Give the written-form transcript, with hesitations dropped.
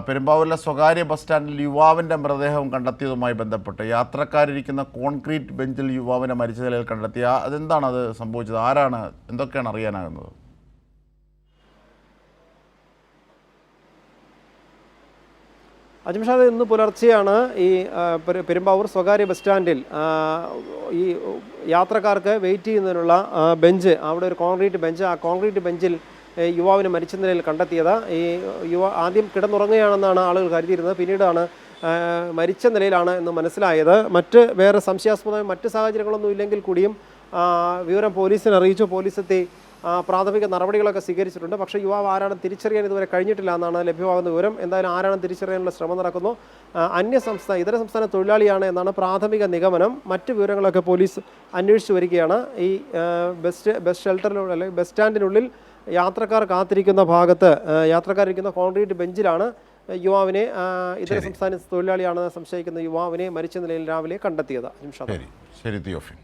പെരുമ്പാവൂരിലെ സ്വകാര്യ ബസ് സ്റ്റാൻഡിൽ യുവാവിൻ്റെ മൃതദേഹം കണ്ടെത്തിയതുമായി ബന്ധപ്പെട്ട് യാത്രക്കാരിരിക്കുന്ന കോൺക്രീറ്റ് ബെഞ്ചിൽ യുവാവിനെ മരിച്ച നിലയിൽ കണ്ടെത്തിയ അതെന്താണ് അത് സംഭവിച്ചത്? ആരാണ്? എന്തൊക്കെയാണ് അറിയാനാകുന്നത്? അജ്മഷാദ്, ഇന്ന് പുലർച്ചെയാണ് ഈ പെരുമ്പാവൂർ സ്വകാര്യ ബസ് സ്റ്റാൻഡിൽ ഈ യാത്രക്കാർക്ക് വെയിറ്റ് ചെയ്യുന്നതിനുള്ള ബെഞ്ച്, അവിടെ ഒരു കോൺക്രീറ്റ് ബെഞ്ച്, ആ കോൺക്രീറ്റ് ബെഞ്ചിൽ യുവാവിനെ മരിച്ച നിലയിൽ കണ്ടെത്തിയത്. ഈ ആദ്യം കിടന്നുറങ്ങുകയാണെന്നാണ് ആളുകൾ കരുതിയിരുന്നത്. പിന്നീടാണ് മരിച്ച നിലയിലാണ് എന്ന് മനസ്സിലായത്. വേറെ സംശയാസ്പദമായ മറ്റ് സാഹചര്യങ്ങളൊന്നും ഇല്ലെങ്കിൽ കൂടിയും വിവരം പോലീസിനെ അറിയിച്ചു. പോലീസ് എത്തി പ്രാഥമിക നടപടികളൊക്കെ സ്വീകരിച്ചിട്ടുണ്ട്. പക്ഷേ യുവാവ് ആരാണെന്ന് തിരിച്ചറിയാൻ ഇതുവരെ കഴിഞ്ഞിട്ടില്ല എന്നാണ് ലഭ്യമാകുന്ന വിവരം. എന്തായാലും ആരാണെന്ന് തിരിച്ചറിയാനുള്ള ശ്രമം നടക്കുന്നു. ഇതര സംസ്ഥാന തൊഴിലാളിയാണ് എന്നാണ് പ്രാഥമിക നിഗമനം. മറ്റ് വിവരങ്ങളൊക്കെ പോലീസ് അന്വേഷിച്ചു വരികയാണ്. ഈ ബസ് ഷെൽട്ടറിനുള്ള അല്ലെങ്കിൽ ബസ് സ്റ്റാൻഡിനുള്ളിൽ യാത്രക്കാർ കാത്തിരിക്കുന്ന ഭാഗത്ത് യാത്രക്കാരിരിക്കുന്ന കോൺക്രീറ്റ് ബെഞ്ചിലാണ് യുവാവിനെ, ഇതര സംസ്ഥാന തൊഴിലാളിയാണെന്ന് സംശയിക്കുന്ന യുവാവിനെ മരിച്ച നിലയിൽ രാവിലെ കണ്ടെത്തിയത്. ശരി, തിയോഫിൻ.